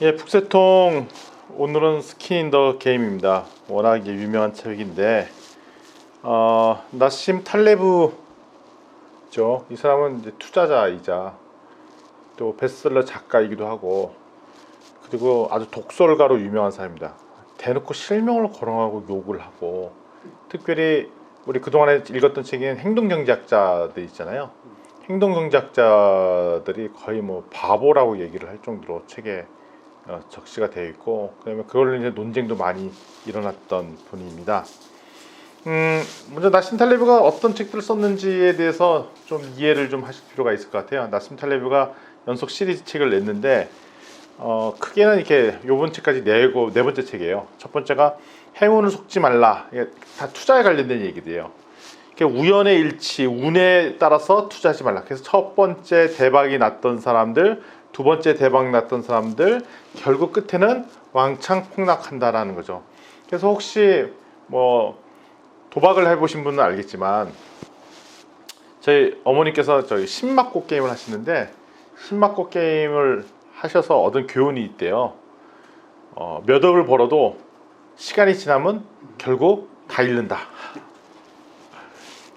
예, 북새통 오늘은 스킨 인 더 게임입니다. 워낙 유명한 책인데 나심 탈레브죠. 이 사람은 이제 투자자이자 또 베스트셀러 작가이기도 하고, 그리고 아주 독설가로 유명한 사람입니다. 대놓고 실명을 거론하고 욕을 하고, 특별히 우리 그동안에 읽었던 책인 행동경제학자들 있잖아요. 행동경제학자들이 거의 뭐 바보라고 얘기를 할 정도로 책에 적시가 되어 있고, 그다음에 그걸로 이제 논쟁도 많이 일어났던 분입니다. 먼저 나심 탈레브가 어떤 책들을 썼는지에 대해서 좀 이해를 좀 하실 필요가 있을 것 같아요. 나심 탈레브가 연속 시리즈 책을 냈는데 크게는 이렇게 요번 책까지 네 번째 책이에요. 첫 번째가 행운을 속지 말라. 이게 다 투자에 관련된 얘기들이에요. 우연의 일치, 운에 따라서 투자하지 말라. 그래서 첫 번째 대박이 났던 사람들, 두 번째 대박 났던 사람들, 결국 끝에는 왕창 폭락한다라는 거죠. 그래서 혹시 뭐 도박을 해보신 분은 알겠지만, 저희 어머니께서 저희 신맞고 게임을 하시는데, 신맞고 게임을 하셔서 얻은 교훈이 있대요. 몇 억을 벌어도 시간이 지나면 결국 다 잃는다.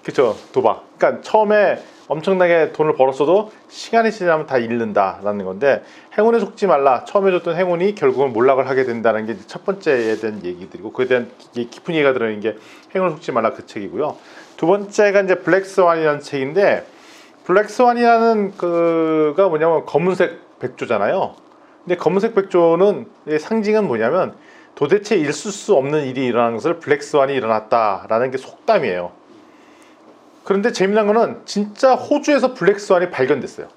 그쵸, 도박. 그러니까 처음에 엄청나게 돈을 벌었어도 시간이 지나면 다 잃는다라는 건데, 행운에 속지 말라. 처음에 줬던 행운이 결국은 몰락을 하게 된다는 게 첫 번째에 대한 얘기들이고, 그에 대한 깊은 이해가 들어있는 게 행운에 속지 말라 그 책이고요. 두 번째가 이제 블랙스완이라는 책인데, 블랙스완이라는 그가 뭐냐면 검은색 백조잖아요. 근데 검은색 백조는 상징은 뭐냐면 도대체 있을 수 없는 일이 일어나는 것을 블랙스완이 일어났다라는 게 속담이에요. 그런데 재미난 거는 진짜 호주에서 블랙스완이 발견됐어요.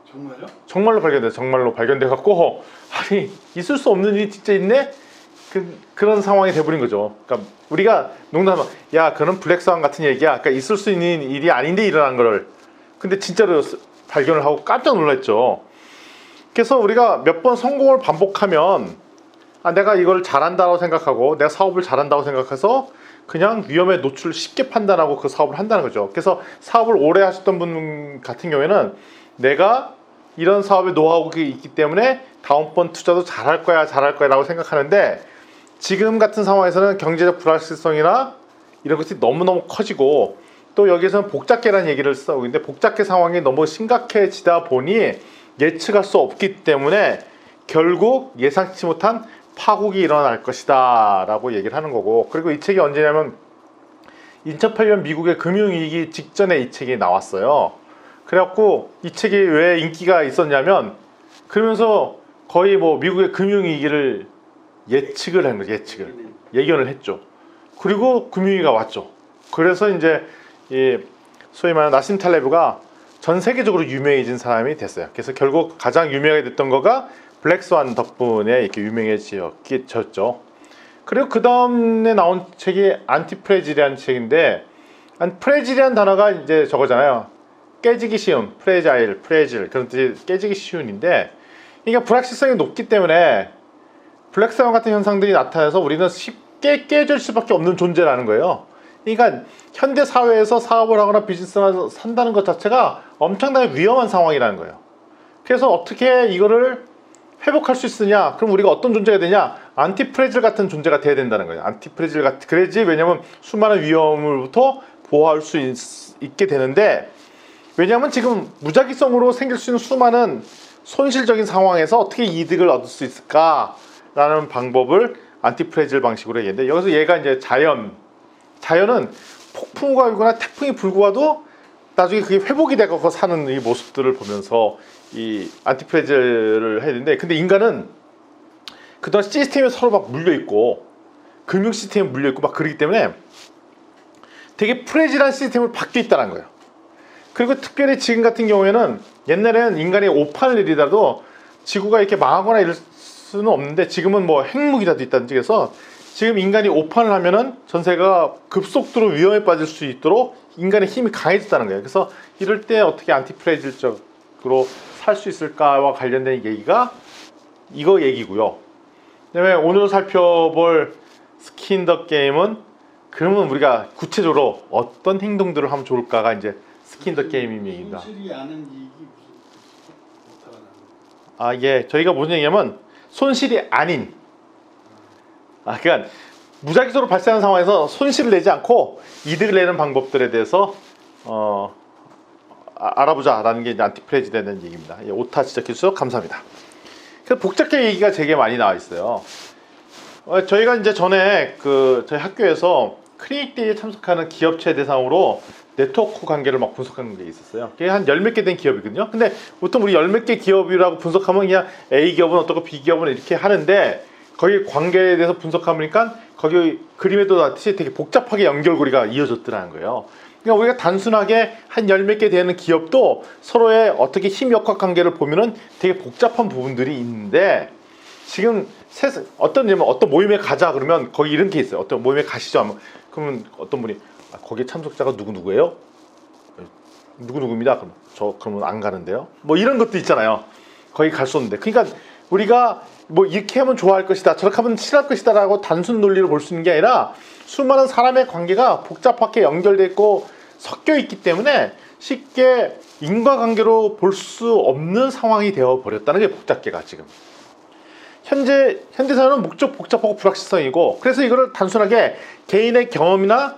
정말요? 정말로 발견돼요. 정말로 발견돼 갖고, 아니 있을 수 없는 일이 진짜 있네? 그런 상황이 돼버린 거죠. 그러니까 우리가 농담하면 야 그는 블랙스완 같은 얘기야. 그러니까 있을 수 있는 일이 아닌데 일어난 거를, 근데 진짜로 발견을 하고 깜짝 놀랐죠. 그래서 우리가 몇 번 성공을 반복하면 내가 이걸 잘한다고 생각하고 내가 사업을 잘한다고 생각해서 그냥 위험에 노출을 쉽게 판단하고 그 사업을 한다는 거죠. 그래서 사업을 오래 하셨던 분 같은 경우에는 내가 이런 사업의 노하우가 있기 때문에 다음번 투자도 잘할 거야 라고 생각하는데, 지금 같은 상황에서는 경제적 불확실성이나 이런 것이 너무너무 커지고, 또 여기서는 복잡계라는 얘기를 쓰고 있는데, 복잡계 상황이 너무 심각해지다 보니 예측할 수 없기 때문에 결국 예상치 못한 파국이 일어날 것이다 라고 얘기를 하는 거고, 그리고 이 책이 언제냐면 2008년 미국의 금융위기 직전에 이 책이 나왔어요. 그래갖고 이 책이 왜 인기가 있었냐면, 그러면서 거의 뭐 미국의 금융위기를 예측을 한 거죠. 예견을 했죠. 그리고 금융위기가 왔죠. 그래서 이제 이 소위 말하는 나심 탈레브가 전 세계적으로 유명해진 사람이 됐어요. 그래서 결국 가장 유명하게 됐던 거가 블랙스완 덕분에 이렇게 유명해졌죠. 그리고 그 다음에 나온 책이 안티프레질이라는 책인데, 프레질이라는 단어가 이제 저거잖아요. 깨지기 쉬운, 프레질 그런 뜻이 깨지기 쉬운인데, 그러니까 불확실성이 높기 때문에 블랙스완 같은 현상들이 나타나서 우리는 쉽게 깨질 수밖에 없는 존재라는 거예요. 그러니까 현대 사회에서 사업을 하거나 비즈니스를 산다는 것 자체가 엄청나게 위험한 상황이라는 거예요. 그래서 어떻게 이거를 회복할 수 있으냐? 그럼 우리가 어떤 존재가 되냐? 안티프레질 같은 존재가 돼야 된다는 거예요. 안티프레질 같은, 그래야지. 왜냐면 수많은 위험으로부터 보호할 수 있게 되는데, 왜냐하면 지금 무작위성으로 생길 수 있는 수많은 손실적인 상황에서 어떻게 이득을 얻을 수 있을까라는 방법을 안티프레질 방식으로 얘기했는데, 여기서 얘가 이제 자연은 폭풍우가 오거나 태풍이 불고 와도 나중에 그게 회복이 되고 사는 이 모습들을 보면서 이 안티프레질을 해야 되는데, 근데 인간은 그동안 시스템에 서로 막 물려있고, 금융 시스템에 물려있고 막 그러기 때문에 되게 프레질한 시스템을 바뀌어 있다는 거예요. 그리고 특별히 지금 같은 경우에는, 옛날에는 인간이 오판을 내리더라도 지구가 이렇게 망하거나 이럴 수는 없는데, 지금은 뭐 핵무기라도 있다든지 해서 지금 인간이 오판을 하면은 전세가 급속도로 위험에 빠질 수 있도록 인간의 힘이 강해졌다는 거예요. 그래서 이럴 때 어떻게 안티프레질적으로 살 수 있을까와 관련된 얘기가 이거 얘기고요. 그다음에 오늘 살펴볼 스킨 더 게임은, 그러면 우리가 구체적으로 어떤 행동들을 하면 좋을까가 이제 스킨 더 게임입니다. 손실이 아는 이익이 무슨 예, 저희가 무슨 얘기냐면 손실이 아닌, 그러니까 무작위적으로 발생하는 상황에서 손실을 내지 않고 이득을 내는 방법들에 대해서 알아보자라는 게 이제 안티프레이즈 되는 얘기입니다. 오타 지적해 주셔서 감사합니다. 그래서 복잡하게 얘기가 되게 많이 나와 있어요. 저희가 이제 전에 저희 학교에서 크리에이트데이에 참석하는 기업체 대상으로 네트워크 관계를 막 분석하는 게 있었어요. 그게 한 열 몇 개 된 기업이거든요. 근데 보통 우리 열 몇 개 기업이라고 분석하면 그냥 A 기업은 어떻고 B 기업은 이렇게 하는데, 거기 관계에 대해서 분석하니까 거기 그림에도 나듯이 되게 복잡하게 연결고리가 이어졌더라는 거예요. 그러니까 우리가 단순하게 한 열 몇 개 되는 기업도 서로의 어떻게 힘 역학 관계를 보면은 되게 복잡한 부분들이 있는데, 지금 어떤 모임에 가자 그러면 거기 이런 게 있어요. 어떤 모임에 가시죠 하면, 그러면 어떤 분이 거기 참석자가 누구누구예요? 누구누구입니다. 그러면 안 가는데요. 뭐 이런 것도 있잖아요. 거기 갈 수 없는데. 그러니까 우리가 뭐 이렇게 하면 좋아할 것이다, 저렇게 하면 싫어할 것이다 라고 단순 논리를 볼 수 있는 게 아니라, 수많은 사람의 관계가 복잡하게 연결되어 있고 섞여 있기 때문에 쉽게 인과관계로 볼 수 없는 상황이 되어버렸다는 게 복잡계가 지금 현대사회는 목적 복잡하고 불확실성이고, 그래서 이거를 단순하게 개인의 경험이나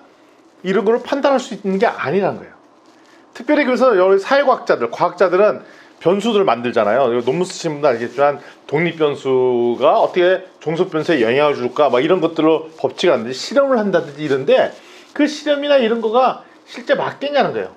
이런 걸 판단할 수 있는 게 아니라는 거예요. 특별히 그래서 여기 사회과학자들, 과학자들은 변수들을 만들잖아요. 논문 쓰시는 분도 알겠지만 독립변수가 어떻게 종속변수에 영향을 줄까 막 이런 것들로 법칙을 한다든지 실험을 한다든지 이런데, 그 실험이나 이런 거가 실제 맞겠냐는 거예요.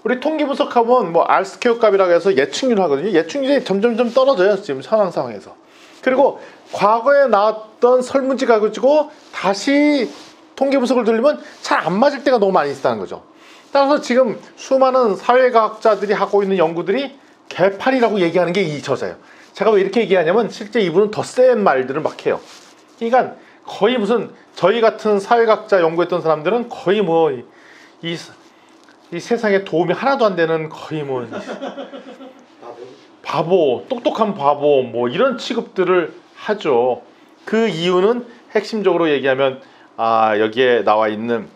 우리 통계 분석하면 뭐 R 스퀘어 값이라고 해서 예측률 하거든요. 예측률이 점점점 떨어져요, 지금 현황 상황에서. 그리고 과거에 나왔던 설문지 가지고 다시 통계 분석을 돌리면 잘 안 맞을 때가 너무 많이 있다는 거죠. 따라서 지금 수많은 사회과학자들이 하고 있는 연구들이 개판이라고 얘기하는 게 이 저자예요. 제가 왜 이렇게 얘기하냐면, 실제 이분은 더 센 말들을 막 해요. 그러니까 거의 무슨 저희 같은 사회과학자 연구했던 사람들은 거의 뭐 이 세상에 도움이 하나도 안 되는, 거의 뭐 바보, 똑똑한 바보 뭐 이런 취급들을 하죠. 그 이유는 핵심적으로 얘기하면, 여기에 나와 있는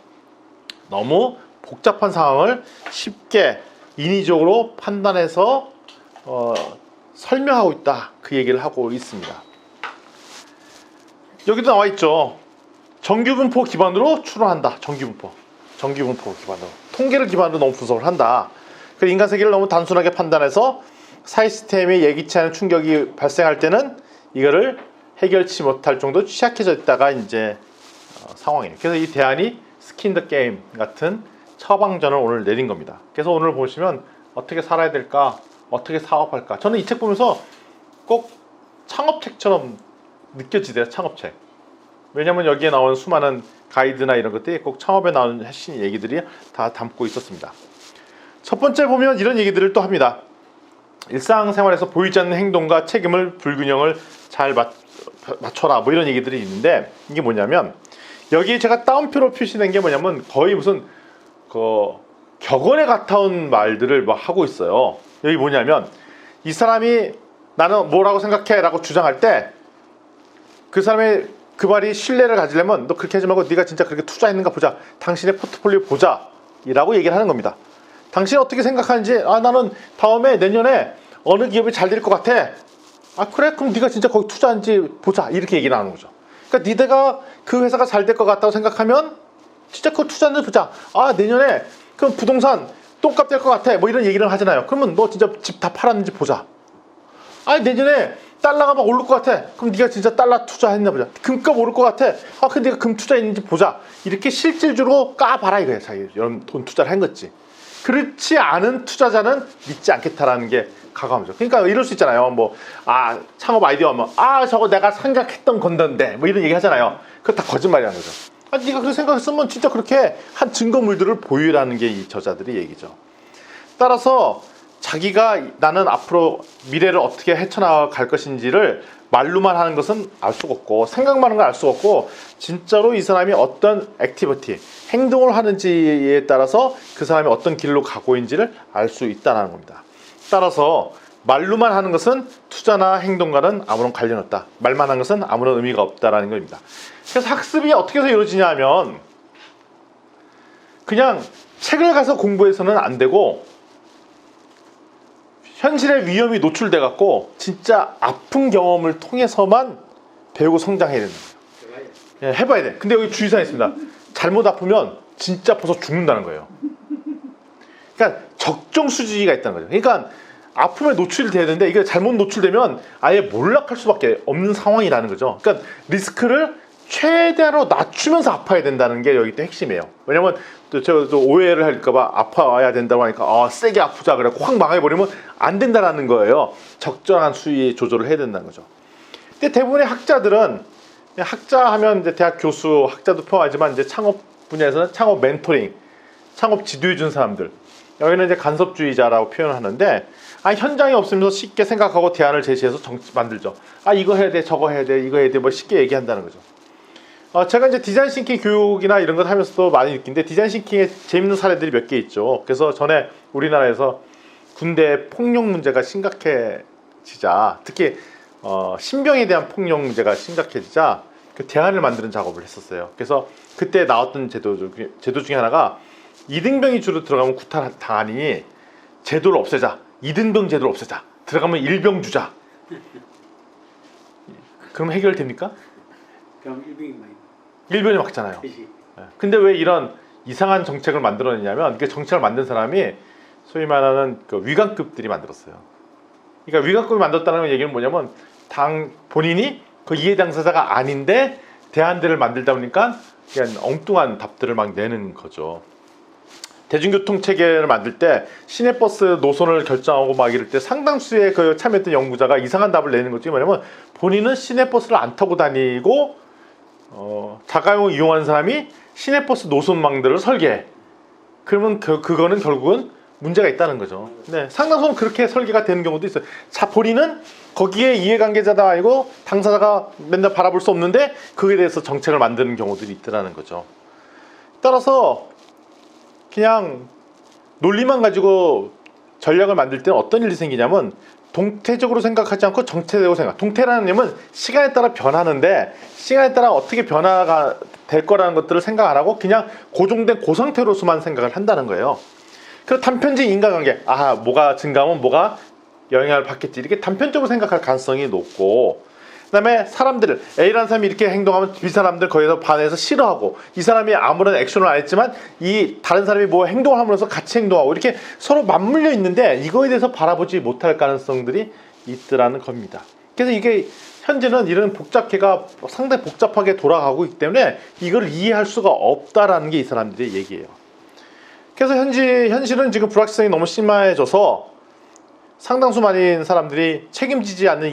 너무 복잡한 상황을 쉽게 인위적으로 판단해서 설명하고 있다, 그 얘기를 하고 있습니다. 여기도 나와 있죠. 정규분포 기반으로 추론한다. 정규분포 기반으로, 통계를 기반으로 너무 분석을 한다. 그 인간 세계를 너무 단순하게 판단해서 사회 시스템에 예기치 않은 충격이 발생할 때는 이거를 해결치 못할 정도로 취약해져 있다가 이제 상황이에요. 그래서 이 대안이 스킨 더 게임 같은 처방전을 오늘 내린 겁니다. 그래서 오늘 보시면 어떻게 살아야 될까, 어떻게 사업할까, 저는 이 책 보면서 꼭 창업책처럼 느껴지대요. 창업책. 왜냐면 여기에 나온 수많은 가이드나 이런 것들이 꼭 창업에 나오는 핵심 얘기들이 다 담고 있었습니다. 첫 번째 보면 이런 얘기들을 또 합니다. 일상생활에서 보이지 않는 행동과 책임을 불균형을 잘 맞춰라, 뭐 이런 얘기들이 있는데, 이게 뭐냐면, 여기 제가 따옴표로 표시된 게 뭐냐면 거의 무슨 격언에 가까운 말들을 막 하고 있어요. 여기 뭐냐면, 이 사람이 나는 뭐라고 생각해 라고 주장할 때, 그 사람의 그 말이 신뢰를 가지려면 너 그렇게 하지 말고 네가 진짜 그렇게 투자했는가 보자, 당신의 포트폴리오 보자 이라고 얘기를 하는 겁니다. 당신이 어떻게 생각하는지, 나는 다음에 내년에 어느 기업이 잘 될 것 같아. 그래? 그럼 네가 진짜 거기 투자한지 보자, 이렇게 얘기를 하는 거죠. 그러니까 니네가 그 회사가 잘 될 것 같다고 생각하면 진짜 그거 투자한지 보자. 내년에 그럼 부동산 똥값 될 것 같아, 뭐 이런 얘기를 하잖아요. 그러면 너 진짜 집 다 팔았는지 보자. 내년에 달러가 막 오를 것 같아. 그럼 네가 진짜 달러 투자했나 보자. 금값 오를 것 같아. 근데 네가 금 투자했는지 보자. 이렇게 실질적으로 까봐라 이거야. 자기 이런 돈 투자를 한 거지. 그렇지 않은 투자자는 믿지 않겠다라는 게 가감이죠. 그러니까 이럴 수 있잖아요. 창업 아이디어 하면 저거 내가 생각했던 건데 뭐 이런 얘기 하잖아요. 그거 다 거짓말이라는 거죠. 네가 그렇게 생각했으면 진짜 그렇게 한 증거물들을 보유라는 게 이 저자들의 얘기죠. 따라서 자기가 나는 앞으로 미래를 어떻게 헤쳐나갈 것인지를 말로만 하는 것은 알 수가 없고, 생각만 하는 건 알 수가 없고, 진짜로 이 사람이 어떤 액티비티, 행동을 하는지에 따라서 그 사람이 어떤 길로 가고 있는지를 알 수 있다는 겁니다. 따라서 말로만 하는 것은 투자나 행동과는 아무런 관련 없다. 말만 하는 것은 아무런 의미가 없다라는 겁니다. 그래서 학습이 어떻게 해서 이루어지냐 하면, 그냥 책을 가서 공부해서는 안 되고 현실의 위험이 노출돼 갖고 진짜 아픈 경험을 통해서만 배우고 성장해야 된다. 예, 해봐야 돼. 근데 여기 주의사항이 있습니다. 잘못 아프면 진짜 아파서 죽는다는 거예요. 그러니까 적정 수지가 있다는 거죠. 그러니까 아픔에 노출이 돼야 되는데 이게 잘못 노출되면 아예 몰락할 수밖에 없는 상황이라는 거죠. 그러니까 리스크를 최대한으로 낮추면서 아파야 된다는 게 여기 또 핵심이에요. 왜냐면 또 제가 또 오해를 할까봐 아파야 된다고 하니까 세게 아프자 그래 확 망해버리면 안 된다라는 거예요. 적절한 수위의 조절을 해야 된다는 거죠. 근데 대부분의 학자들은 학자 하면 이제 대학 교수, 학자도 포함하지만 이제 창업 분야에서는 창업 멘토링, 창업 지도해 준 사람들. 여기는 이제 간섭주의자라고 표현을 하는데 현장이 없으면서 쉽게 생각하고 대안을 제시해서 만들죠. 이거 해야 돼, 저거 해야 돼, 이거 해야 돼, 뭐 쉽게 얘기한다는 거죠. 제가 이제 디자인 싱킹 교육이나 이런 걸 하면서도 많이 느낀데 디자인 싱킹에 재밌는 사례들이 몇 개 있죠. 그래서 전에 우리나라에서 군대 폭력 문제가 심각해지자, 특히 신병에 대한 폭력 문제가 심각해지자 그 대안을 만드는 작업을 했었어요. 그래서 그때 나왔던 제도 중에 하나가 2등병이 주로 들어가면 구타 당하니 제도를 없애자. 2등병 제도를 없애자. 들어가면 1병 주자. 그럼 해결됩니까? 그럼 1병이 많이 1병이 막잖아요. 근데 왜 이런 이상한 정책을 만들어냈냐면 그 정책을 만든 사람이 소위 말하는 그 위관급들이 만들었어요. 그러니까 위관급이 만들었다는 얘기는 뭐냐면 본인이 그 이해 당사자가 아닌데 대안들을 만들다 보니까 그냥 엉뚱한 답들을 막 내는 거죠. 대중교통 체계를 만들 때 시내버스 노선을 결정하고 막 이럴 때 상당수의 그 참여했던 연구자가 이상한 답을 내는 거지. 뭐냐면 본인은 시내버스를 안 타고 다니고 자가용을 이용하는 사람이 시내버스 노선망들을 설계해. 그러면 그거는 결국은 문제가 있다는 거죠. 네, 상당수는 그렇게 설계가 되는 경우도 있어요. 본인은 거기에 이해관계자가 아니고 당사자가 맨날 바라볼 수 없는데 그에 대해서 정책을 만드는 경우들이 있더라는 거죠. 따라서 그냥 논리만 가지고 전략을 만들 때는 어떤 일이 생기냐면 동태적으로 생각하지 않고 정태적으로 생각. 동태라는 점은 시간에 따라 변하는데 시간에 따라 어떻게 변화가 될 거라는 것들을 생각 안 하고 그냥 고정된 그 상태로서만 생각을 한다는 거예요. 그리고 단편적인 인간관계, 뭐가 증가하면 뭐가 영향을 받겠지, 이렇게 단편적으로 생각할 가능성이 높고, 그 다음에 사람들, A라는 사람이 이렇게 행동하면 B 사람들 거기서 반해서 싫어하고, 이 사람이 아무런 액션을 안 했지만 이 다른 사람이 뭐 행동을 함으로써 같이 행동하고, 이렇게 서로 맞물려 있는데 이거에 대해서 바라보지 못할 가능성들이 있더라는 겁니다. 그래서 이게 현재는 이런 복잡해가 상당히 복잡하게 돌아가고 있기 때문에 이걸 이해할 수가 없다라는 게 이 사람들의 얘기예요. 그래서 현실은 지금 불확실성이 너무 심해져서 상당수 많은 사람들이 책임지지 않는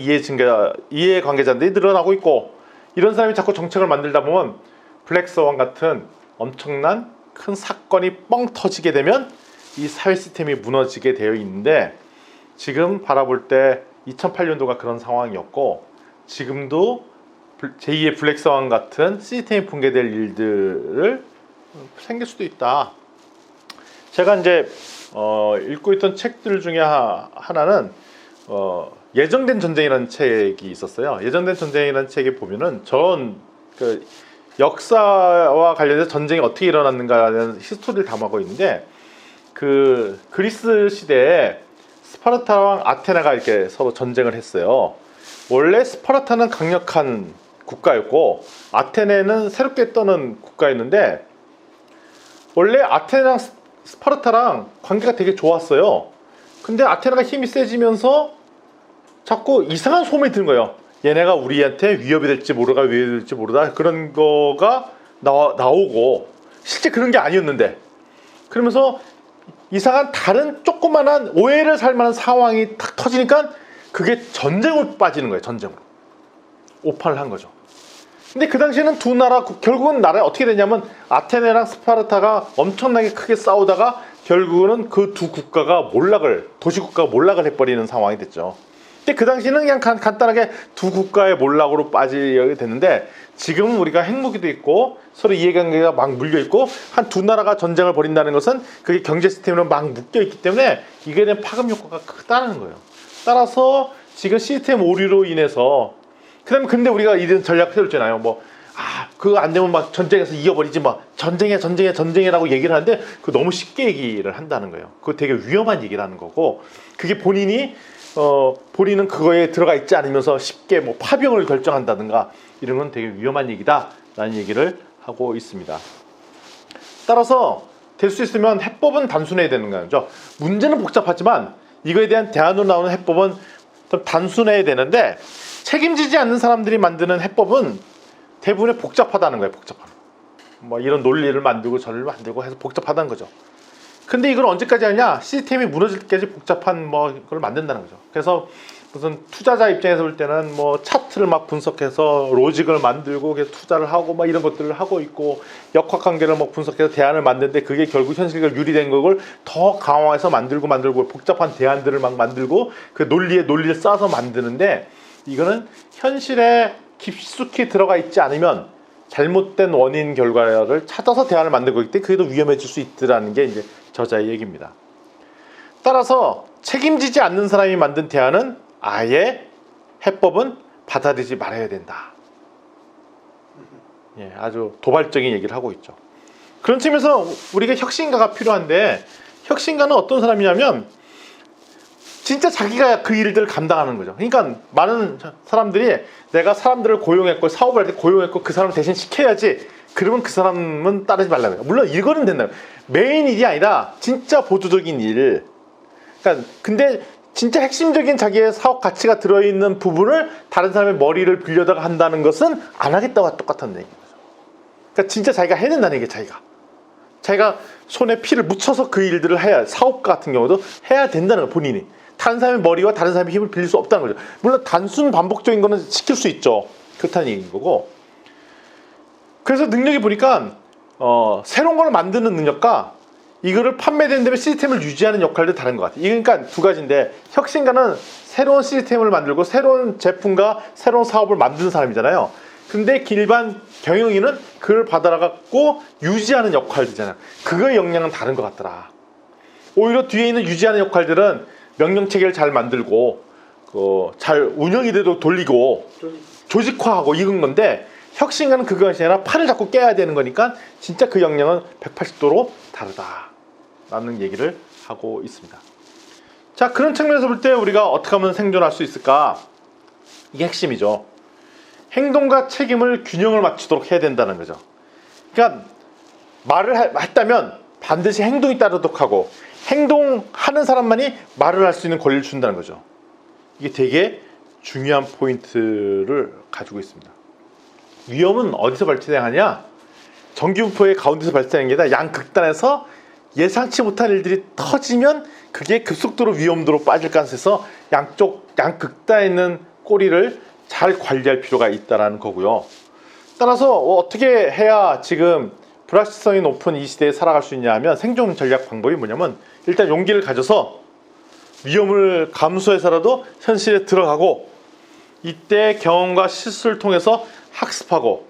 이해관계자들이 늘어나고 있고, 이런 사람이 자꾸 정책을 만들다 보면 블랙스완 같은 엄청난 큰 사건이 뻥 터지게 되면 이 사회 시스템이 무너지게 되어 있는데, 지금 바라볼 때 2008년도가 그런 상황이었고 지금도 제2의 블랙스완 같은 시스템이 붕괴될 일들을 생길 수도 있다. 제가 이제 읽고 있던 책들 중에 하나는 예정된 전쟁이라는 책이 있었어요. 예정된 전쟁이라는 책에 보면은 그 역사와 관련해서 전쟁이 어떻게 일어났는가라는 히스토리를 담아고 있는데, 그 그리스 시대에 스파르타랑 아테네가 이렇게 서로 전쟁을 했어요. 원래 스파르타는 강력한 국가였고 아테네는 새롭게 떠는 국가였는데, 원래 아테네랑 스파르타랑 관계가 되게 좋았어요. 근데 아테네가 힘이 세지면서 자꾸 이상한 소문이 드는 거예요. 얘네가 우리한테 위협이 될지 모르다 그런 거가 나오고, 실제 그런 게 아니었는데, 그러면서 이상한 다른 조그만한 오해를 살 만한 상황이 탁 터지니까 그게 전쟁으로 빠지는 거예요. 전쟁으로 오판을 한 거죠. 근데 그 당시에는 두 나라, 결국은 나라가 어떻게 되냐면 아테네랑 스파르타가 엄청나게 크게 싸우다가 결국은 그 두 국가가 도시국가가 몰락을 해버리는 상황이 됐죠. 근데 그 당시에는 그냥 간단하게 두 국가의 몰락으로 빠지게 됐는데, 지금은 우리가 핵무기도 있고 서로 이해관계가 막 물려있고 한 두 나라가 전쟁을 벌인다는 것은 그게 경제 시스템으로 막 묶여있기 때문에 이게 대한 파급 효과가 크다는 거예요. 따라서 지금 시스템 오류로 인해서, 그 다음에 근데 우리가 이런 전략을 세웠잖아요. 그거 안 되면 막 전쟁에서 이겨버리지 막 전쟁이라고 얘기를 하는데 그 너무 쉽게 얘기를 한다는 거예요. 그거 되게 위험한 얘기를 하는 거고 그게 본인은 그거에 들어가 있지 않으면서 쉽게 뭐 파병을 결정한다든가 이런 건 되게 위험한 얘기다라는 얘기를 하고 있습니다. 따라서 될 수 있으면 해법은 단순해야 되는 거죠. 문제는 복잡하지만 이거에 대한 대안으로 나오는 해법은 좀 단순해야 되는데 책임지지 않는 사람들이 만드는 해법은 대부분의 복잡하다는 거예요. 복잡한 뭐 이런 논리를 만들고 저를 만들고 해서 복잡하다는 거죠. 근데 이걸 언제까지 하냐? 시스템이 무너질 때까지 복잡한 뭐 그걸 만든다는 거죠. 그래서 무슨 투자자 입장에서 볼 때는 뭐 차트를 막 분석해서 로직을 만들고 계속 투자를 하고 막 이런 것들을 하고 있고 역학관계를 막 분석해서 대안을 만드는데 그게 결국 현실과 유리된 걸 더 강화해서 만들고 복잡한 대안들을 막 만들고 그 논리를 쌓아서 만드는데 이거는 현실에 깊숙이 들어가 있지 않으면 잘못된 원인 결과를 찾아서 대안을 만들고 있기 때문에 그게 더 위험해질 수 있다는 게 이제 저자의 얘기입니다. 따라서 책임지지 않는 사람이 만든 대안은 아예 해법은 받아들이지 말아야 된다. 예, 아주 도발적인 얘기를 하고 있죠. 그런 측면에서 우리가 혁신가가 필요한데 혁신가는 어떤 사람이냐면 진짜 자기가 그 일들을 감당하는 거죠. 그러니까 많은 사람들이 내가 사람들을 고용했고 사업을 할 때 고용했고 그 사람을 대신 시켜야지 그러면 그 사람은 따르지 말라고 해요. 물론 이거는 된다고요. 메인 일이 아니라 진짜 보조적인 일. 그러니까 근데 진짜 핵심적인 자기의 사업 가치가 들어있는 부분을 다른 사람의 머리를 빌려다가 한다는 것은 안 하겠다고 똑같은 얘기인 거죠. 그러니까 진짜 자기가 해낸다는 얘기예요. 자기가 손에 피를 묻혀서 그 일들을 해야 사업 같은 경우도 해야 된다는 거예요. 본인이. 다른 사람의 머리와 다른 사람의 힘을 빌릴 수 없다는 거죠. 물론 단순 반복적인 거는 시킬 수 있죠. 그렇다는 얘기인 거고. 그래서 능력이 보니까 새로운 걸 만드는 능력과 이거를 판매되는 데에 시스템을 유지하는 역할도 다른 것 같아요. 그러니까 두 가지인데 혁신가는 새로운 시스템을 만들고 새로운 제품과 새로운 사업을 만드는 사람이잖아요. 근데 일반 경영인은 그걸 받아갖고 유지하는 역할이잖아요. 그거의 역량은 다른 것 같더라. 오히려 뒤에 있는 유지하는 역할들은 명령체계를 잘 만들고 잘 운영이대로 돌리고 조직화하고 이건 건데 혁신가는 그것이 아니라 판을 잡고 깨야 되는 거니까 진짜 그 역량은 180도로 다르다라는 얘기를 하고 있습니다. 자, 그런 측면에서 볼 때 우리가 어떻게 하면 생존할 수 있을까? 이게 핵심이죠. 행동과 책임을 균형을 맞추도록 해야 된다는 거죠. 그러니까 말을 했다면 반드시 행동이 따르도록 하고 행동하는 사람만이 말을 할 수 있는 권리를 준다는 거죠. 이게 되게 중요한 포인트를 가지고 있습니다. 위험은 어디서 발생하냐? 전기분포의 가운데서 발생하는 게 아니라 양극단에서 예상치 못한 일들이 터지면 그게 급속도로 위험도로 빠질 가능성이 있어서 양극단에 있는 꼬리를 잘 관리할 필요가 있다는 거고요. 따라서 어떻게 해야 지금 불확실성이 높은 이 시대에 살아갈 수 있냐 하면 생존 전략 방법이 뭐냐면 일단 용기를 가져서 위험을 감수해서라도 현실에 들어가고 이때 경험과 실수를 통해서 학습하고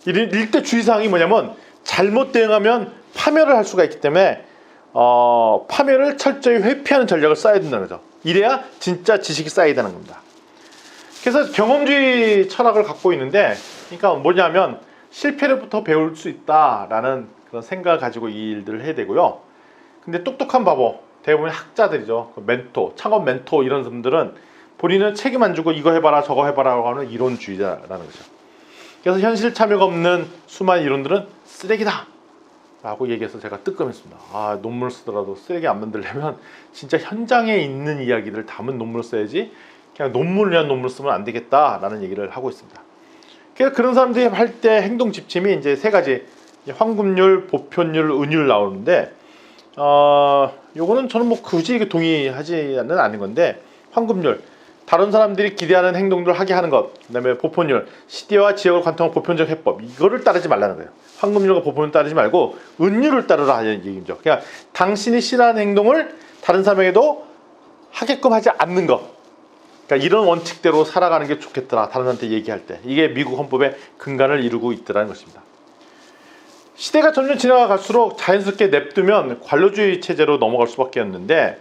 이때 주의사항이 뭐냐면 잘못 대응하면 파멸을 할 수가 있기 때문에 파멸을 철저히 회피하는 전략을 써야 된다는 거죠. 이래야 진짜 지식이 쌓이다는 겁니다. 그래서 경험주의 철학을 갖고 있는데 그러니까 뭐냐면 실패로부터 배울 수 있다라는 그런 생각을 가지고 이 일들을 해야 되고요. 근데 똑똑한 바보 대부분 학자들이죠. 멘토, 창업 멘토 이런 분들은 본인은 책임 안 주고 이거 해봐라 저거 해봐라고 하는 이론주의자라는 거죠. 그래서 현실 참여가 없는 수많은 이론들은 쓰레기다 라고 얘기해서 제가 뜨끔했습니다. 논문을 쓰더라도 쓰레기 안 만들려면 진짜 현장에 있는 이야기들을 담은 논문을 써야지 그냥 논문을 위한 논문을 쓰면 안 되겠다라는 얘기를 하고 있습니다. 그래서 그런 사람들이 할 때 행동 지침이 이제 세 가지 황금률, 보편율, 은율 나오는데 요거는 저는 뭐 굳이 동의하지는 않는 건데 황금률 다른 사람들이 기대하는 행동들을 하게 하는 것, 그 다음에 보편율, 시대와 지역을 관통한 보편적 해법 이거를 따르지 말라는 거예요. 황금률과 보편율을 따르지 말고 은율을 따르라 하는 얘기죠. 그러니까 당신이 싫어하는 행동을 다른 사람에게도 하게끔 하지 않는 것. 그러니까 이런 원칙대로 살아가는 게 좋겠더라. 다른 사람한테 얘기할 때. 이게 미국 헌법의 근간을 이루고 있더라는 것입니다. 시대가 점점 지나갈수록 자연스럽게 냅두면 관료주의 체제로 넘어갈 수밖에 없는데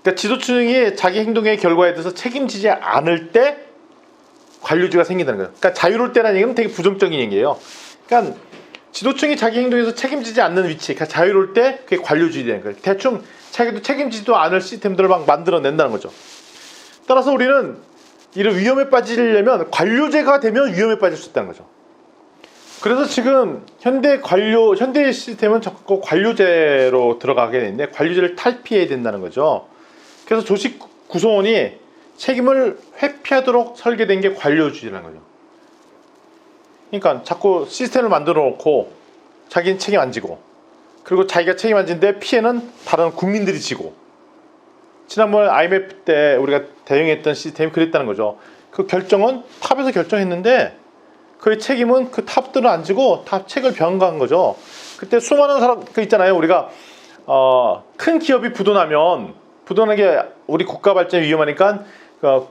그러니까 지도층이 자기 행동의 결과에 대해서 책임지지 않을 때 관료주의가 생긴다는 거예요. 그러니까 자유로울 때라는 얘기는 되게 부정적인 얘기예요. 그러니까 지도층이 자기 행동에서 책임지지 않는 위치, 그러니까 자유로울 때 그게 관료주의 되는 거예요. 대충 자기도 책임지지도 않을 시스템들을 막 만들어낸다는 거죠. 따라서 우리는 이런 위험에 빠지려면 관료제가 되면 위험에 빠질 수 있다는 거죠. 그래서 지금 현대 시스템은 자꾸 관료제로 들어가게 되는데 관료제를 탈피해야 된다는 거죠. 그래서 조직 구성원이 책임을 회피하도록 설계된 게 관료주의라는 거죠. 그러니까 자꾸 시스템을 만들어 놓고 자기는 책임 안 지고, 그리고 자기가 책임 안 지는데 피해는 다른 국민들이 지고. 지난번 IMF 때 우리가 대응했던 시스템이 그랬다는 거죠. 그 결정은 탑에서 결정했는데 그의 책임은 그 탑들은 안 지고 다 책을 변경한 거죠. 그때 수많은 사람 그 있잖아요. 우리가 큰 기업이 부도나면 부도나게 우리 국가 발전이 위험하니까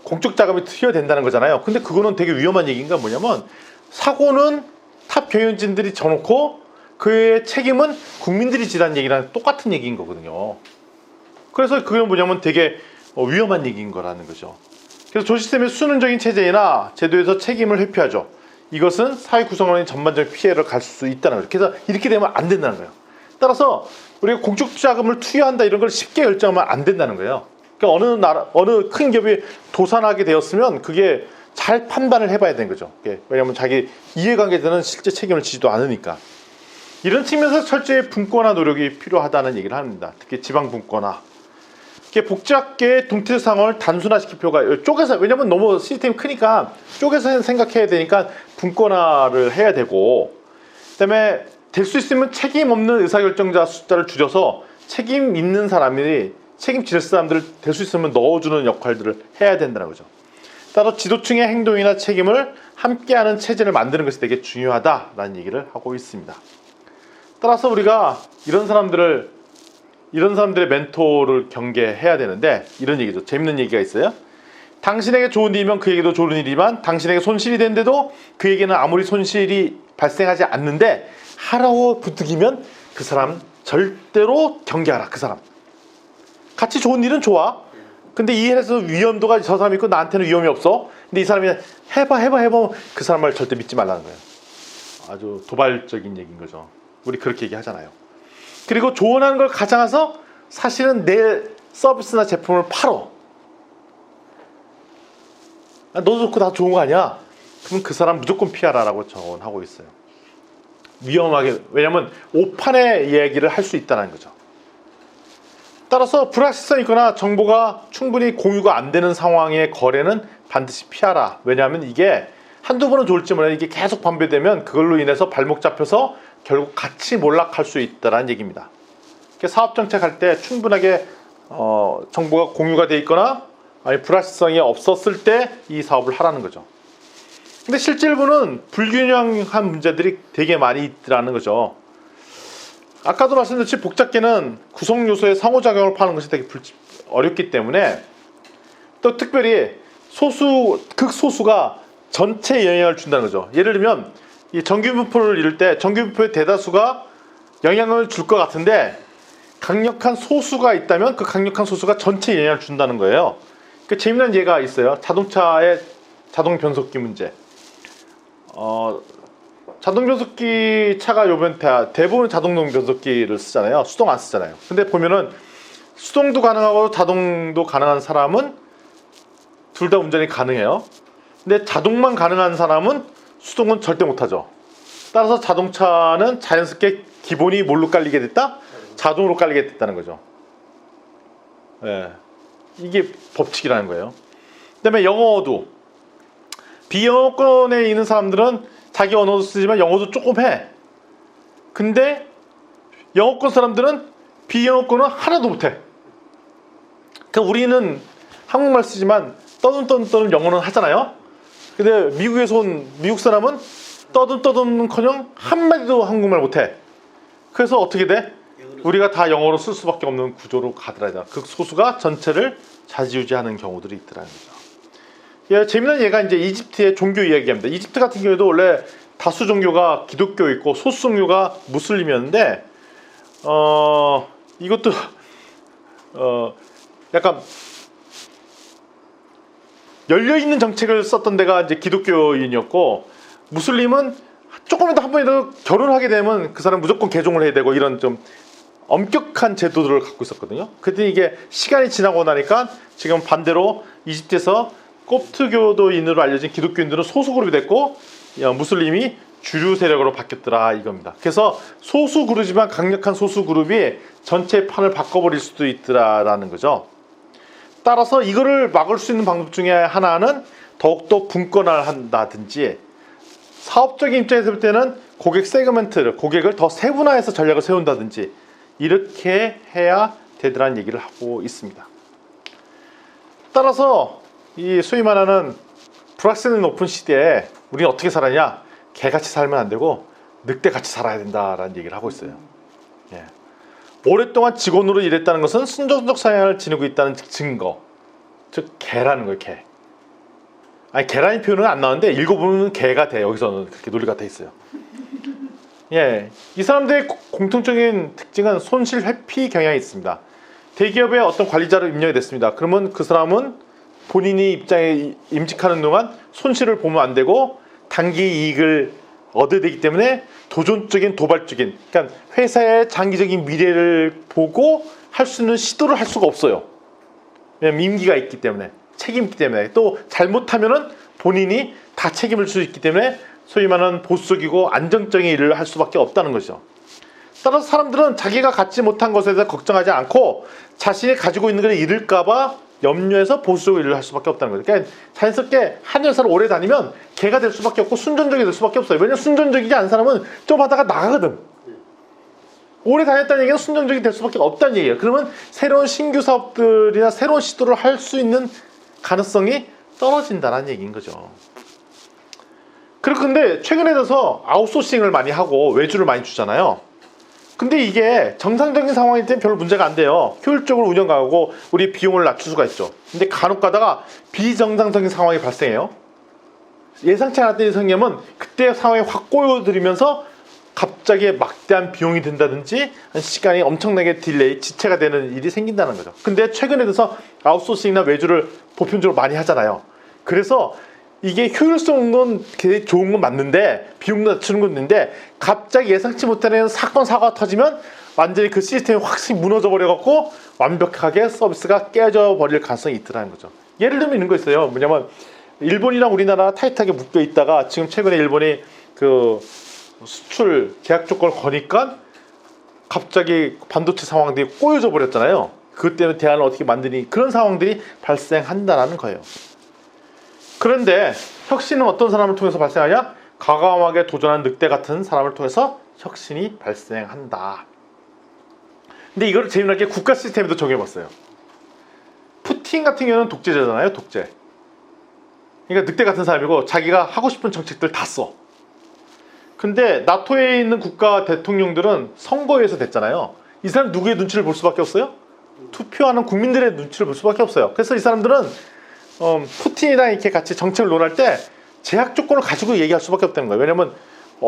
공적 자금이 투여된다는 거잖아요. 근데 그거는 되게 위험한 얘기인가 뭐냐면 사고는 탑 경영진들이 져놓고 그의 책임은 국민들이 지라는 얘기랑 똑같은 얘기인 거거든요. 그래서 그게 뭐냐면 되게 위험한 얘기인 거라는 거죠. 그래서 조시스템의 수능적인 체제나 제도에서 책임을 회피하죠. 이것은 사회 구성원의 전반적인 피해를 갈 수 있다는 거죠. 그래서 이렇게 되면 안 된다는 거예요. 따라서 우리가 공적 자금을 투여한다 이런 걸 쉽게 결정하면 안 된다는 거예요. 그러니까 어느 큰 기업이 도산하게 되었으면 그게 잘 판단을 해봐야 되는 거죠. 왜냐하면 자기 이해관계자는 실제 책임을 지지도 않으니까. 이런 측면에서 철저히 분권화 노력이 필요하다는 얘기를 합니다. 특히 지방 분권화. 복잡계의 동태 상황을 단순화시킬 필요가 쪼개서, 왜냐면 너무 시스템이 크니까 쪼개서 생각해야 되니까 분권화를 해야 되고, 그다음에 될 수 있으면 책임 없는 의사결정자 숫자를 줄여서 책임 있는 사람이 책임질 사람들을 될 수 있으면 넣어주는 역할들을 해야 된다는 거죠. 따라 지도층의 행동이나 책임을 함께하는 체제를 만드는 것이 되게 중요하다라는 얘기를 하고 있습니다. 따라서 우리가 이런 사람들의 멘토를 경계해야 되는데, 이런 얘기죠. 재밌는 얘기가 있어요. 당신에게 좋은 일이면 그에게도 좋은 일이지만 당신에게 손실이 된데도 그에게는 아무리 손실이 발생하지 않는데 하라고 부득이면 그 사람 절대로 경계하라. 그 사람 같이 좋은 일은 좋아. 근데 이 일에서 위험도가 저 사람이 있고 나한테는 위험이 없어. 근데 이 사람이 해봐 그 사람 말 절대 믿지 말라는 거예요. 아주 도발적인 얘기인 거죠. 우리 그렇게 얘기하잖아요. 그리고 조언하는 걸 가장해서 사실은 내 서비스나 제품을 팔어. 너도 좋고 나 좋은 거 아니야? 그럼 그 사람 무조건 피하라라고 조언하고 있어요. 위험하게, 왜냐면 오판의 얘기를 할 수 있다는 거죠. 따라서 불확실성이 있거나 정보가 충분히 공유가 안 되는 상황의 거래는 반드시 피하라. 왜냐하면 이게 한두 번은 좋을지 몰라도 이게 계속 반복되면 그걸로 인해서 발목 잡혀서 결국 같이 몰락할 수 있다는 얘기입니다. 사업정책 할 때 충분하게 정보가 공유가 돼 있거나 아니 불확실성이 없었을 때 이 사업을 하라는 거죠. 근데 실질보는 불균형한 문제들이 되게 많이 있더라는 거죠. 아까도 말씀드렸듯이 복잡계는 구성요소의 상호작용을 파는 것이 되게 어렵기 때문에, 또 특별히 극소수가 전체에 영향을 준다는 거죠. 예를 들면 이 정규분포를 이룰 때 정규분포의 대다수가 영향을 줄 것 같은데 강력한 소수가 있다면 그 강력한 소수가 전체에 영향을 준다는 거예요. 그 재미난 예가 있어요. 자동차의 자동 변속기 문제. 자동 변속기 차가 요번 대부분 자동 변속기를 쓰잖아요. 수동 안 쓰잖아요. 근데 보면은 수동도 가능하고 자동도 가능한 사람은 둘 다 운전이 가능해요. 근데 자동만 가능한 사람은 수동은 절대 못하죠. 따라서 자동차는 자연스럽게 기본이 뭘로 깔리게 됐다? 자동으로 깔리게 됐다는 거죠. 네. 이게 법칙이라는 거예요. 그 다음에 영어도 비영어권에 있는 사람들은 자기 언어도 쓰지만 영어도 조금 해. 근데 영어권 사람들은 비영어권은 하나도 못해. 그러니까 우리는 한국말 쓰지만 떠듬 영어는 하잖아요. 근데 미국에서 온 미국 사람은 떠듬커녕 한마디도 한국말 못해. 그래서 어떻게 돼? 우리가 다 영어로 쓸 수밖에 없는 구조로 가더라. 극소수가 전체를 좌지우지하는 경우들이 있더라는 거죠. 예, 재미난 예가 이제 이집트의 종교 이야기입니다. 이집트 같은 경우에도 원래 다수 종교가 기독교 있고 소수 종교가 무슬림이었는데, 이것도 약간 열려있는 정책을 썼던 데가 이제 기독교인이었고, 무슬림은 조금이라도 한 번이라도 결혼하게 되면 그 사람 무조건 개종을 해야 되고, 이런 좀 엄격한 제도들을 갖고 있었거든요. 그때 이게 시간이 지나고 나니까 지금 반대로 이집트에서 콥트교도인으로 알려진 기독교인들은 소수그룹이 됐고, 무슬림이 주류 세력으로 바뀌었더라 이겁니다. 그래서 소수그룹이지만 강력한 소수그룹이 전체 판을 바꿔버릴 수도 있더라라는 거죠. 따라서 이거를 막을 수 있는 방법 중에 하나는 더욱더 분권화를 한다든지, 사업적인 입장에서 볼 때는 고객 세그멘트를, 고객을 더 세분화해서 전략을 세운다든지, 이렇게 해야 되더라는 얘기를 하고 있습니다. 따라서 이 소위 말하는 불확실성이 높은 시대에 우리는 어떻게 살았냐? 개같이 살면 안 되고 늑대같이 살아야 된다라는 얘기를 하고 있어요. 예. 오랫동안 직원으로 일했다는 것은 순종적 성향을 지니고 있다는 증거, 즉 개라는 거예요. 개. 아니, 개라는 표현은 안 나오는데 읽어보면 개가 돼. 여기서는 그렇게 논리가 돼 있어요. 예, 이 사람들의 공통적인 특징은 손실 회피 경향이 있습니다. 대기업에 어떤 관리자를 임명이 됐습니다. 그러면 그 사람은 본인이 입장에 임직하는 동안 손실을 보면 안 되고 단기 이익을 얻어야 되기 때문에 도전적인, 도발적인, 그러니까 회사의 장기적인 미래를 보고 할 수 있는 시도를 할 수가 없어요. 왜냐면 임기가 있기 때문에, 책임이 있기 때문에, 또 잘못하면은 본인이 다 책임을 질 수 있기 때문에 소위 말하는 보수적이고 안정적인 일을 할 수밖에 없다는 거죠. 따라서 사람들은 자기가 갖지 못한 것에 대해서 걱정하지 않고 자신이 가지고 있는 걸 잃을까봐 염려해서 보수적으로 일을 할 수밖에 없다는 거죠. 그러니까 자연스럽게 한 회사를 오래 다니면 개가 될 수밖에 없고 순전적이 될 수밖에 없어요. 왜냐면 순전적이지 않은 사람은 좀 하다가 나가거든. 오래 다녔다는 얘기는 순전적이 될 수밖에 없다는 얘기예요. 그러면 새로운 신규 사업들이나 새로운 시도를 할 수 있는 가능성이 떨어진다는 얘기인 거죠. 그런데 최근에 들어서 아웃소싱을 많이 하고 외주를 많이 주잖아요. 근데 이게 정상적인 상황일 땐 별로 문제가 안 돼요. 효율적으로 운영 가고 우리 비용을 낮출 수가 있죠. 근데 간혹 가다가 비정상적인 상황이 발생해요. 예상치 않았던 상황이면 그때 상황이 확 꼬여들면서 갑자기 막대한 비용이 든다든지 시간이 엄청나게 딜레이, 지체가 되는 일이 생긴다는 거죠. 근데 최근에 들어서 아웃소싱이나 외주를 보편적으로 많이 하잖아요. 그래서 이게 효율성은 되게 좋은 건 맞는데, 비용도 낮추는 건 있는데, 갑자기 예상치 못하는 사건, 사고가 터지면 완전히 그 시스템이 확실히 무너져 버려갖고 완벽하게 서비스가 깨져 버릴 가능성이 있더라는 거죠. 예를 들면 이런 거 있어요. 뭐냐면 일본이랑 우리나라 타이트하게 묶여 있다가 지금 최근에 일본이 그 수출 계약 조건을 거니까 갑자기 반도체 상황들이 꼬여져 버렸잖아요. 그것 때문에 대안을 어떻게 만드니, 그런 상황들이 발생한다는 거예요. 그런데 혁신은 어떤 사람을 통해서 발생하냐? 과감하게 도전한 늑대 같은 사람을 통해서 혁신이 발생한다. 근데 이걸 재미나게 국가 시스템에도 적용해봤어요. 푸틴 같은 경우는 독재자잖아요. 독재. 그러니까 늑대 같은 사람이고 자기가 하고 싶은 정책들 다 써. 근데 나토에 있는 국가 대통령들은 선거에서 됐잖아요. 이 사람 누구의 눈치를 볼 수밖에 없어요? 투표하는 국민들의 눈치를 볼 수밖에 없어요. 그래서 이 사람들은 푸틴이랑 이렇게 같이 정책을 논할 때 제약 조건을 가지고 얘기할 수밖에 없다는 거예요. 왜냐면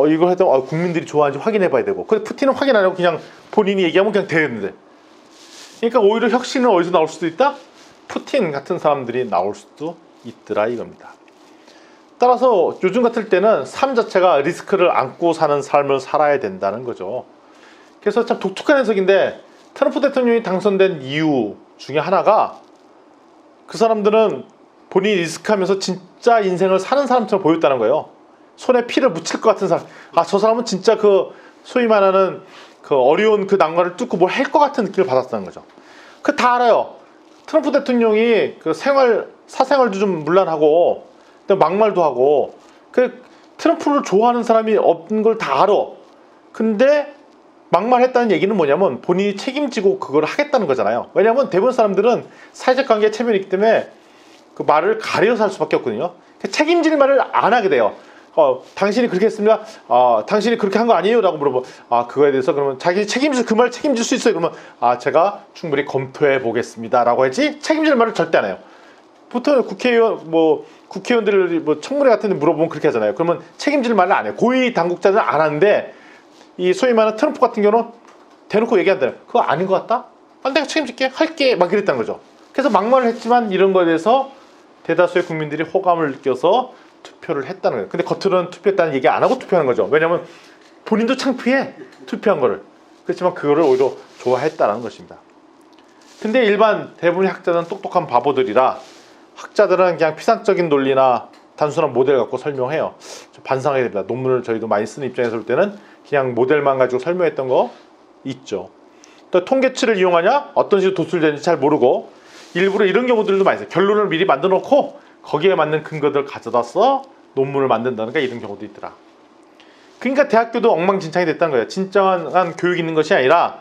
이걸 해도 국민들이 좋아하는지 확인해 봐야 되고, 근데 푸틴은 확인 안 하고 그냥 본인이 얘기하면 그냥 되는데, 그러니까 오히려 혁신은 어디서 나올 수도 있다? 푸틴 같은 사람들이 나올 수도 있더라 이겁니다. 따라서 요즘 같을 때는 삶 자체가 리스크를 안고 사는 삶을 살아야 된다는 거죠. 그래서 참 독특한 해석인데, 트럼프 대통령이 당선된 이유 중에 하나가 그 사람들은 본인이 리스크하면서 진짜 인생을 사는 사람처럼 보였다는 거예요. 손에 피를 묻힐 것 같은 사람. 저 사람은 진짜 그 소위 말하는 그 어려운 그 난관을 뚫고 뭘 할 것 같은 느낌을 받았다는 거죠. 그 다 알아요. 트럼프 대통령이 그 사생활도 좀 문란하고, 막말도 하고, 그 트럼프를 좋아하는 사람이 없는 걸 다 알아. 근데 막말했다는 얘기는 뭐냐면 본인이 책임지고 그걸 하겠다는 거잖아요. 왜냐하면 대부분 사람들은 사회적 관계에 체면이 있기 때문에 그 말을 가려서 할 수밖에 없거든요. 책임질 말을 안 하게 돼요. 당신이 그렇게 했습니다. 당신이 그렇게 한 거 아니에요? 라고 물어보. 그거에 대해서 그러면 자기 그 말 책임질 수 있어요? 그러면 제가 충분히 검토해 보겠습니다. 라고 하지, 책임질 말을 절대 안 해요. 보통 국회의원들을 청문회 같은 데 물어보면 그렇게 하잖아요. 그러면 책임질 말을 안 해요. 고위 당국자들은 안 하는데, 이 소위 말하는 트럼프 같은 경우는 대놓고 얘기한다. 그거 아닌 것 같다? 내가 책임질게, 할게, 막 이랬다는 거죠. 그래서 막말을 했지만 이런 거에 대해서 대다수의 국민들이 호감을 느껴서 투표를 했다는 거예요. 근데 겉으로는 투표했다는 얘기 안 하고 투표하는 거죠. 왜냐하면 본인도 창피해, 투표한 거를. 그렇지만 그거를 오히려 좋아했다는 것입니다. 근데 일반 대부분의 학자들은 똑똑한 바보들이라 학자들은 그냥 피상적인 논리나 단순한 모델 갖고 설명해요. 좀 반성해야 됩니다. 논문을 저희도 많이 쓰는 입장에서 볼 때는 그냥 모델만 가지고 설명했던 거 있죠. 또 통계치를 이용하냐? 어떤 식으로 도출되는지 잘 모르고 일부러 이런 경우들도 많이 있어요. 결론을 미리 만들어 놓고 거기에 맞는 근거들을 가져다 써 논문을 만든다든가 이런 경우도 있더라. 그러니까 대학교도 엉망진창이 됐다는 거예요. 진정한 교육이 있는 것이 아니라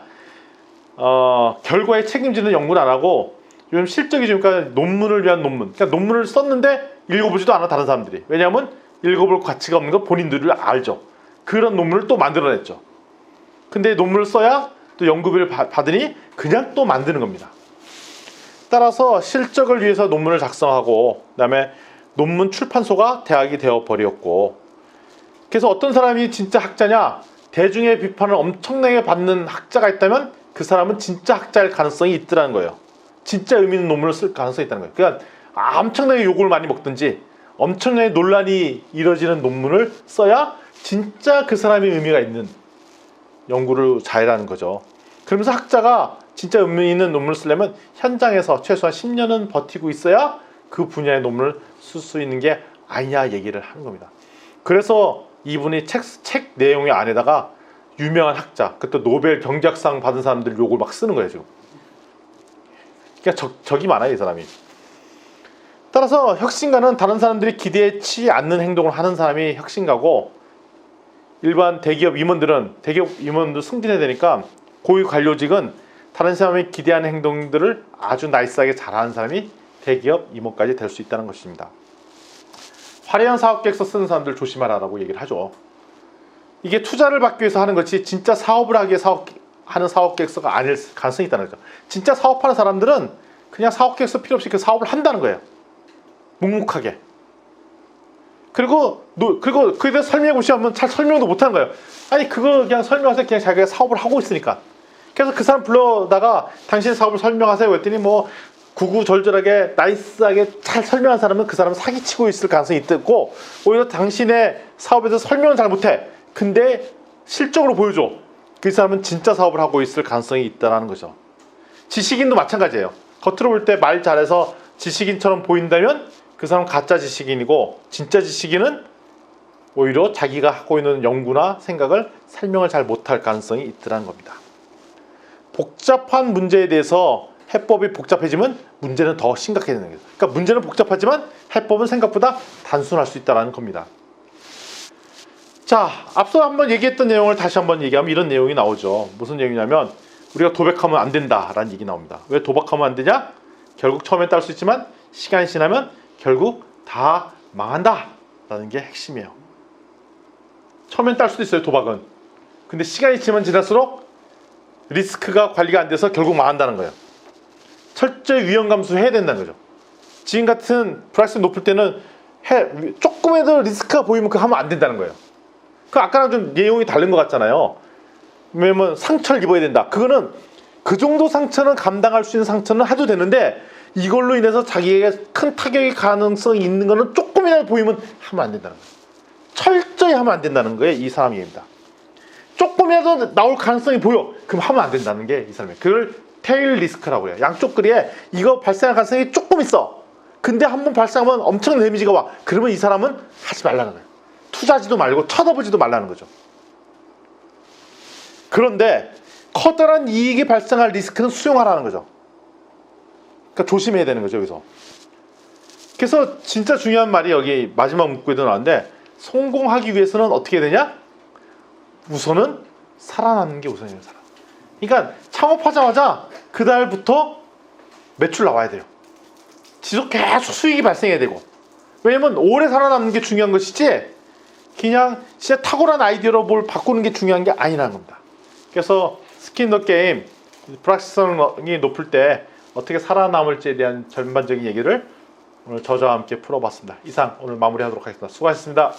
결과에 책임지는 연구를 안 하고 요즘 실적이 좋으니까 논문을 위한 논문. 그러니까 논문을 썼는데 읽어보지도 않아 다른 사람들이. 왜냐하면 읽어볼 가치가 없는 거 본인들이 알죠. 그런 논문을 또 만들어냈죠. 근데 논문을 써야 또 연구비를 받으니 그냥 또 만드는 겁니다. 따라서 실적을 위해서 논문을 작성하고 그다음에 논문 출판소가 대학이 되어버렸고 그래서 어떤 사람이 진짜 학자냐? 대중의 비판을 엄청나게 받는 학자가 있다면 그 사람은 진짜 학자일 가능성이 있더라는 거예요. 진짜 의미 있는 논문을 쓸 가능성이 있다는 거예요. 그러니까 엄청나게 욕을 많이 먹든지 엄청나게 논란이 이뤄지는 논문을 써야 진짜 그 사람의 의미가 있는 연구를 잘하는 거죠. 그러면서 학자가 진짜 의미 있는 논문을 쓰려면 현장에서 최소한 10년은 버티고 있어야 그 분야의 논문을 쓸 수 있는 게 아니냐 얘기를 하는 겁니다. 그래서 이분이 책 내용의 안에다가 유명한 학자, 그것도 노벨 경제학상 받은 사람들 욕을 막 쓰는 거예요 지금. 그러니까 적이 많아요 이 사람이. 따라서 혁신가는 다른 사람들이 기대치 않는 행동을 하는 사람이 혁신가고 일반 대기업 임원들 승진해야 되니까 고위 관료직은 다른 사람이 기대하는 행동들을 아주 나이스하게 잘하는 사람이 대기업 임원까지 될 수 있다는 것입니다. 화려한 사업계획서 쓰는 사람들 조심하라고 얘기를 하죠. 이게 투자를 받기 위해서 하는 것이 진짜 사업을 하기 위해 하는 사업계획서가 아닐 가능성이 있다는 거죠. 진짜 사업하는 사람들은 그냥 사업계획서 필요 없이 그 사업을 한다는 거예요. 묵묵하게. 그리고 그에 대해서 설명해 보시면 잘 설명도 못하는 거예요. 아니 그거 그냥 설명해서 그냥 자기가 사업을 하고 있으니까. 그래서 그 사람 불러다가 당신의 사업을 설명하세요 했더니 뭐 구구절절하게 나이스하게 잘 설명한 사람은 그 사람은 사기치고 있을 가능성이 있고 오히려 당신의 사업에 대해서 설명은 잘 못해. 근데 실적으로 보여줘. 그 사람은 진짜 사업을 하고 있을 가능성이 있다는 거죠. 지식인도 마찬가지예요. 겉으로 볼 때 말 잘해서 지식인처럼 보인다면 그 사람은 가짜 지식인이고 진짜 지식인은 오히려 자기가 하고 있는 연구나 생각을 설명을 잘 못할 가능성이 있다는 겁니다. 복잡한 문제에 대해서 해법이 복잡해지면 문제는 더 심각해지는 거예요. 그러니까 문제는 복잡하지만 해법은 생각보다 단순할 수 있다는 겁니다. 자, 앞서 한번 얘기했던 내용을 다시 한번 얘기하면 이런 내용이 나오죠. 무슨 내용이냐면 우리가 도박하면 안 된다라는 얘기 나옵니다. 왜 도박하면 안 되냐? 결국 처음엔 딸 수 있지만 시간이 지나면 결국 다 망한다라는 게 핵심이에요. 처음엔 딸 수도 있어요, 도박은. 근데 시간이 지날수록 리스크가 관리가 안 돼서 결국 망한다는 거예요. 철저히 위험 감수해야 된다는 거죠. 지금 같은 불확실성이 높을 때는 조금이라도 리스크가 보이면 그거 하면 안 된다는 거예요. 그 아까랑 좀 내용이 다른 것 같잖아요. 왜냐면 상처를 입어야 된다. 그거는 그 정도 상처는 감당할 수 있는 상처는 해도 되는데 이걸로 인해서 자기에게 큰 타격의 가능성이 있는 거는 조금이라도 보이면 하면 안 된다는 거예요. 철저히 하면 안 된다는 거예요. 이 사람 얘기입니다. 조금이라도 나올 가능성이 보여. 그럼 하면 안 된다는 게 이 사람이에요. 그걸 테일 리스크라고 해요. 양쪽 글에 이거 발생할 가능성이 조금 있어. 근데 한번 발생하면 엄청난 데미지가 와. 그러면 이 사람은 하지 말라는 거예요. 투자하지도 말고 쳐다보지도 말라는 거죠. 그런데 커다란 이익이 발생할 리스크는 수용하라는 거죠. 그러니까 조심해야 되는 거죠, 여기서. 그래서 진짜 중요한 말이 여기 마지막 문구에도 나왔는데 성공하기 위해서는 어떻게 해야 되냐? 우선은 살아남는 게 우선이에요, 사람. 그러니까 창업하자마자 그달부터 매출 나와야 돼요. 지속 계속 수익이 발생해야 되고. 왜냐면 오래 살아남는 게 중요한 것이지 그냥 진짜 탁월한 아이디어로 뭘 바꾸는 게 중요한 게 아니라는 겁니다. 그래서 스킨 더 게임 불확실성이 높을 때 어떻게 살아남을지에 대한 전반적인 얘기를 오늘 저자와 함께 풀어봤습니다. 이상 오늘 마무리하도록 하겠습니다. 수고하셨습니다.